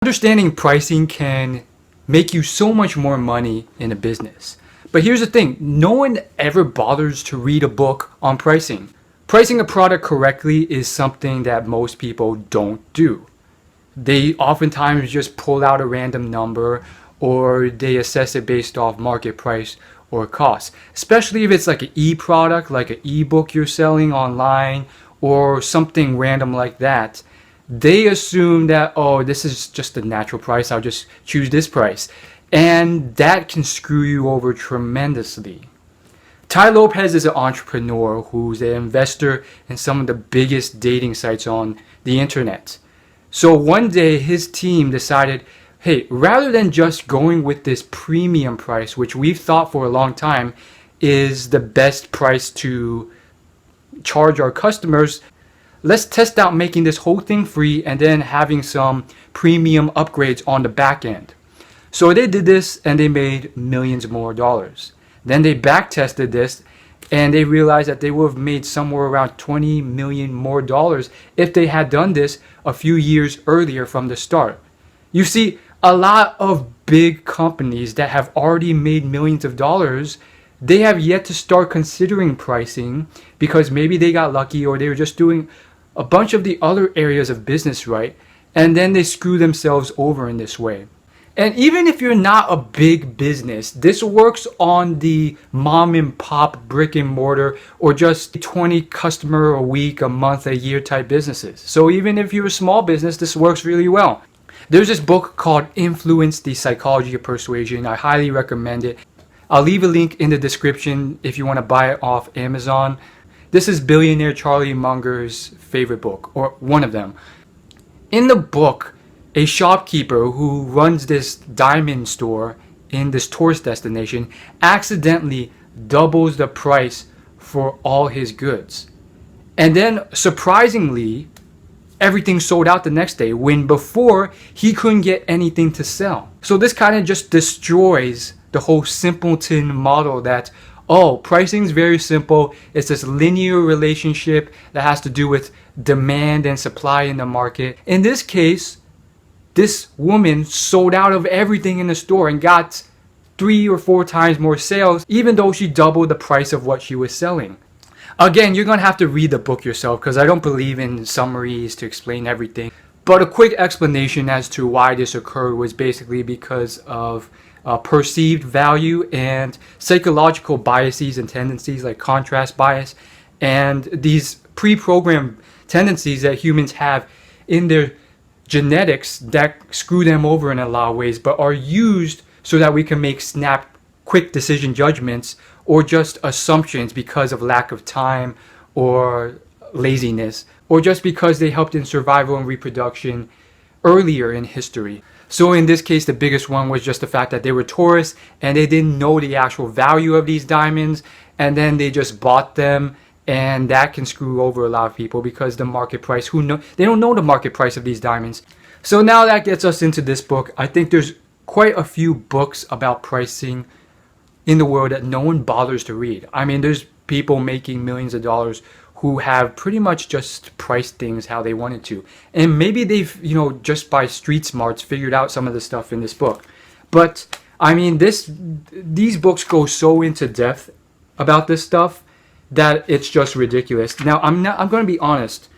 Understanding pricing can make you so much more money in a business. But here's the thing, no one ever bothers to read a book on pricing. Pricing a product correctly is something that most people don't do. They oftentimes just pull out a random number, or they assess it based off market price or cost. Especially if it's like an e-product, like an e-book you're selling online, or something random like that. They assume that, oh, this is just the natural price, I'll just choose this price. And that can screw you over tremendously. Tai Lopez is an entrepreneur who's an investor in some of the biggest dating sites on the internet. So one day his team decided, hey, rather than just going with this premium price, which we've thought for a long time is the best price to charge our customers, let's test out making this whole thing free and then having some premium upgrades on the back end. So they did this and they made millions more dollars. Then they back tested this and they realized that they would have made somewhere around 20 million more dollars if they had done this a few years earlier from the start. You see, a lot of big companies that have already made millions of dollars, they have yet to start considering pricing because maybe they got lucky or they were just doing a bunch of the other areas of business right, and then they screw themselves over in this way. And even if you're not a big business, this works on the mom and pop brick and mortar or just 20 customer a week, a month, a year type businesses. So even if you're a small business, this works really well. There's this book called Influence, the Psychology of Persuasion. I highly recommend it. I'll leave a link in the description if you want to buy it off Amazon. This is billionaire Charlie Munger's favorite book, or one of them. In the book, a shopkeeper who runs this diamond store in this tourist destination accidentally doubles the price for all his goods. And then surprisingly, everything sold out the next day when before he couldn't get anything to sell. So this kind of just destroys the whole simpleton model that, oh, pricing is very simple. It's this linear relationship that has to do with demand and supply in the market. In this case, this woman sold out of everything in the store and got 3 or 4 times more sales, even though she doubled the price of what she was selling. Again, you're going to have to read the book yourself because I don't believe in summaries to explain everything. But a quick explanation as to why this occurred was basically because of perceived value and psychological biases and tendencies like contrast bias and these pre-programmed tendencies that humans have in their genetics that screw them over in a lot of ways, but are used so that we can make quick decision judgments or just assumptions because of lack of time or laziness, or just because they helped in survival and reproduction earlier in history. So in this case, the biggest one was just the fact that they were tourists and they didn't know the actual value of these diamonds, and then they just bought them. And that can screw over a lot of people because the market price, they don't know the market price of these diamonds. So now that gets us into this book. I think there's quite a few books about pricing in the world that no one bothers to read. I mean, there's people making millions of dollars who have pretty much just priced things how they wanted to. And maybe they've, just by street smarts figured out some of the stuff in this book. But I mean, these books go so into depth about this stuff that it's just ridiculous. Now, I'm going to be honest.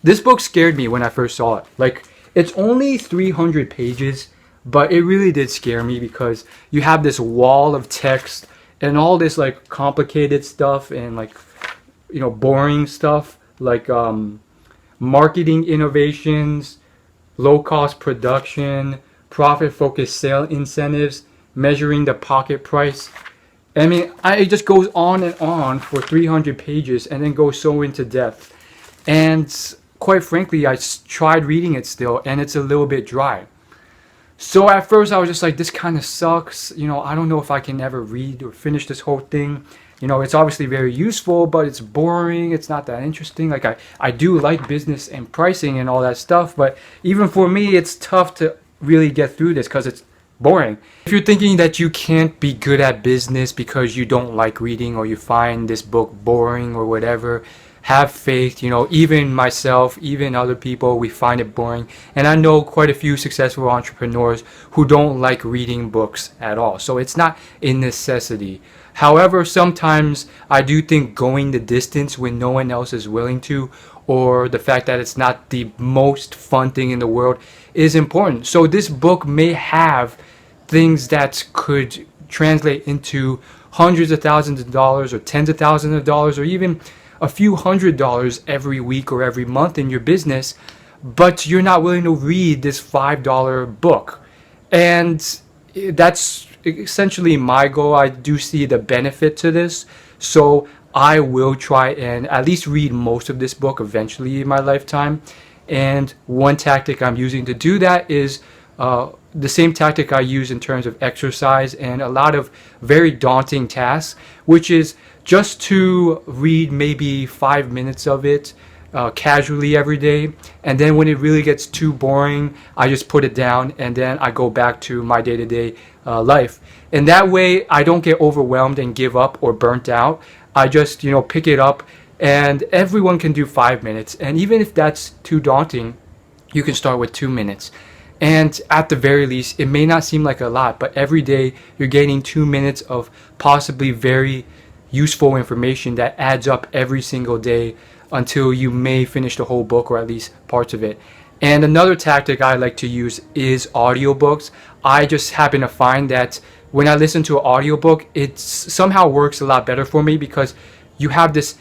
This book scared me when I first saw it. Like, it's only 300 pages, but it really did scare me because you have this wall of text and all this like complicated stuff and like, boring stuff like marketing innovations, low-cost production, profit-focused sale incentives, measuring the pocket price. I mean, it just goes on and on for 300 pages and then goes so into depth. And quite frankly, I tried reading it still and it's a little bit dry. So at first I was just like, this kind of sucks. I don't know if I can ever read or finish this whole thing. It's obviously very useful, but it's boring. It's not that interesting. Like I do like business and pricing and all that stuff, but even for me, it's tough to really get through this because it's boring. If you're thinking that you can't be good at business because you don't like reading or you find this book boring or whatever, have faith. Even myself, even other people, we find it boring. And I know quite a few successful entrepreneurs who don't like reading books at all. So it's not a necessity. However, sometimes I do think going the distance when no one else is willing to, or the fact that it's not the most fun thing in the world, is important. So this book may have things that could translate into hundreds of thousands of dollars or tens of thousands of dollars or even a few $100s every week or every month in your business, but you're not willing to read this $5 book. And that's essentially my goal. I do see the benefit to this, so I will try and at least read most of this book eventually in my lifetime. And one tactic I'm using to do that is the same tactic I use in terms of exercise and a lot of very daunting tasks, which is just to read maybe 5 minutes of it casually every day. And then when it really gets too boring, I just put it down and then I go back to my day-to-day life. And that way I don't get overwhelmed and give up or burnt out. I just, pick it up, and everyone can do 5 minutes. And even if that's too daunting, you can start with 2 minutes. And at the very least, it may not seem like a lot, but every day you're gaining 2 minutes of possibly very useful information that adds up every single day until you may finish the whole book or at least parts of it. And another tactic I like to use is audiobooks. I just happen to find that when I listen to an audiobook, it somehow works a lot better for me because you have this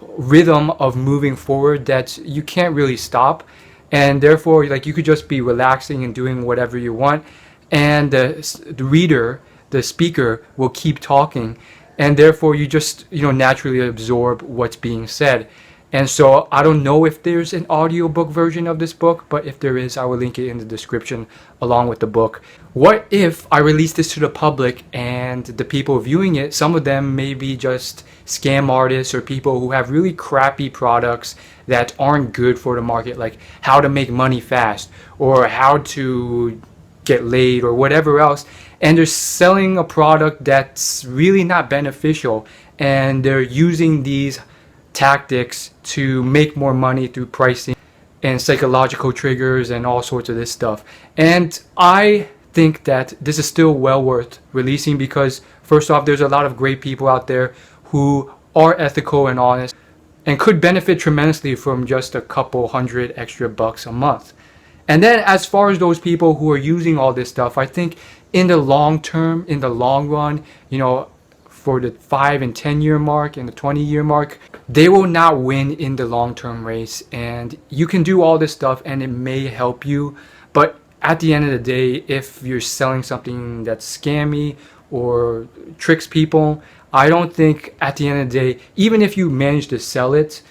rhythm of moving forward that you can't really stop. And therefore, you could just be relaxing and doing whatever you want. And the reader, the speaker, will keep talking. And therefore, you just, naturally absorb what's being said. And so I don't know if there's an audiobook version of this book, but if there is, I will link it in the description along with the book. What if I release this to the public and the people viewing it, some of them may be just scam artists or people who have really crappy products that aren't good for the market, like how to make money fast or how to get laid or whatever else. And they're selling a product that's really not beneficial, and they're using these tactics to make more money through pricing and psychological triggers and all sorts of this stuff. And I think that this is still well worth releasing because, first off, there's a lot of great people out there who are ethical and honest and could benefit tremendously from just a couple $100 extra a month. And then as far as those people who are using all this stuff, I think in the long term, in the long run, for the 5 and 10 year mark and the 20-year mark, they will not win in the long-term race. And you can do all this stuff and it may help you, but at the end of the day, if you're selling something that's scammy or tricks people, I don't think at the end of the day, even if you manage to sell it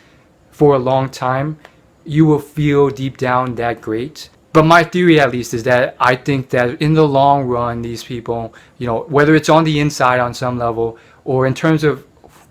for a long time, you will feel deep down that great. But my theory, at least, is that I think that in the long run, these people, whether it's on the inside on some level or in terms of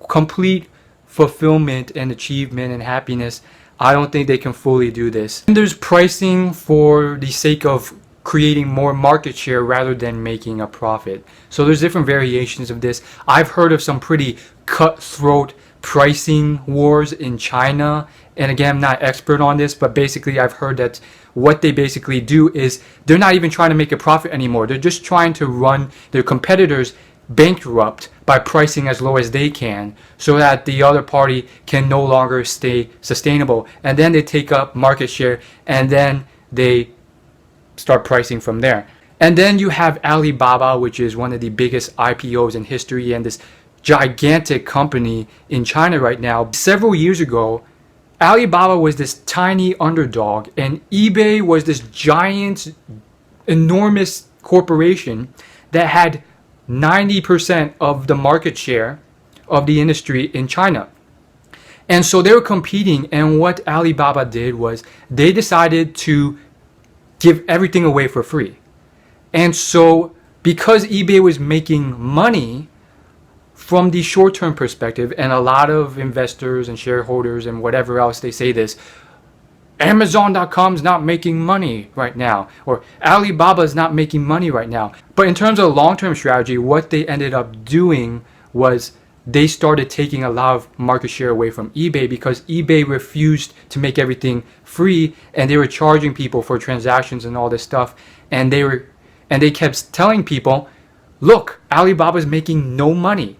complete fulfillment and achievement and happiness, I don't think they can fully do this. And there's pricing for the sake of creating more market share rather than making a profit. So there's different variations of this. I've heard of some pretty cutthroat pricing wars in China. And again, I'm not expert on this, but basically I've heard that what they basically do is they're not even trying to make a profit anymore. They're just trying to run their competitors bankrupt by pricing as low as they can so that the other party can no longer stay sustainable. And then they take up market share and then they start pricing from there. And then you have Alibaba, which is one of the biggest IPOs in history and this gigantic company in China right now. Several years ago, Alibaba was this tiny underdog and eBay was this giant, enormous corporation that had 90% of the market share of the industry in China. And so they were competing, and what Alibaba did was they decided to give everything away for free. And so because eBay was making money from the short-term perspective, and a lot of investors and shareholders and whatever else they say this, Amazon.com's not making money right now, or Alibaba's not making money right now. But in terms of long-term strategy, what they ended up doing was they started taking a lot of market share away from eBay because eBay refused to make everything free, and they were charging people for transactions and all this stuff. And they kept telling people, look, Alibaba's making no money.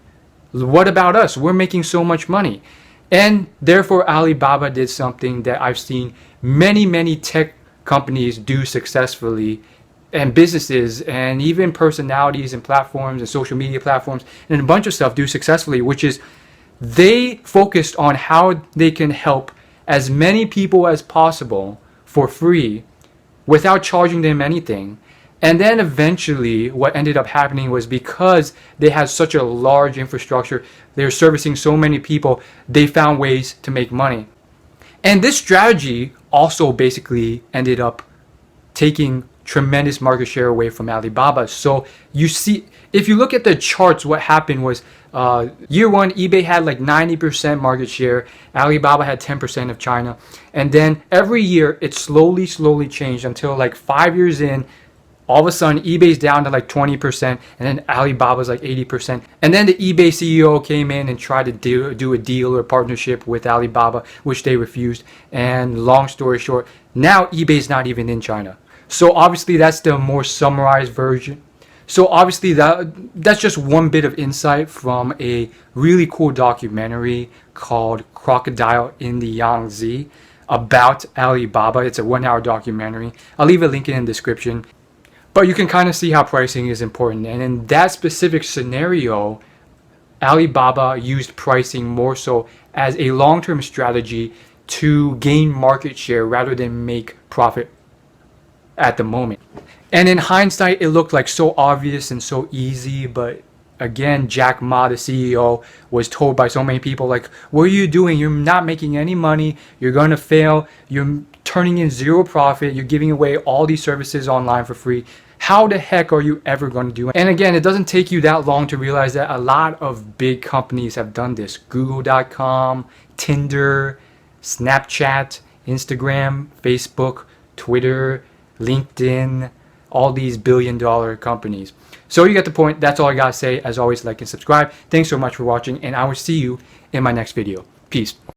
What about us? We're making so much money. And therefore, Alibaba did something that I've seen many tech companies do successfully, and businesses and even personalities and platforms and social media platforms and a bunch of stuff do successfully, which is they focused on how they can help as many people as possible for free without charging them anything. And then eventually what ended up happening was, because they had such a large infrastructure, they were servicing so many people, they found ways to make money. And this strategy also basically ended up taking tremendous market share away from Alibaba. So you see, if you look at the charts, what happened was year one, eBay had like 90% market share, Alibaba had 10% of China, and then every year it slowly changed until like 5 years in, all of a sudden eBay's down to like 20%, and then Alibaba's like 80%. And then the eBay CEO came in and tried to do a deal or partnership with Alibaba, which they refused. And long story short, now eBay's not even in China. So obviously that's the more summarized version. So obviously that's just one bit of insight from a really cool documentary called Crocodile in the Yangtze about Alibaba. It's a 1-hour documentary. I'll leave a link in the description. But you can kind of see how pricing is important. And in that specific scenario, Alibaba used pricing more so as a long-term strategy to gain market share rather than make profit at the moment. And in hindsight, it looked like so obvious and so easy, but again, Jack Ma, the CEO, was told by so many people, like, what are you doing? You're not making any money. You're going to fail. You're turning in zero profit. You're giving away all these services online for free. How the heck are you ever going to do it? And again, it doesn't take you that long to realize that a lot of big companies have done this. Google.com, Tinder, Snapchat, Instagram, Facebook, Twitter, LinkedIn, all these billion-dollar companies. So you get the point. That's all I gotta say. As always, like and subscribe. Thanks so much for watching, and I will see you in my next video. Peace.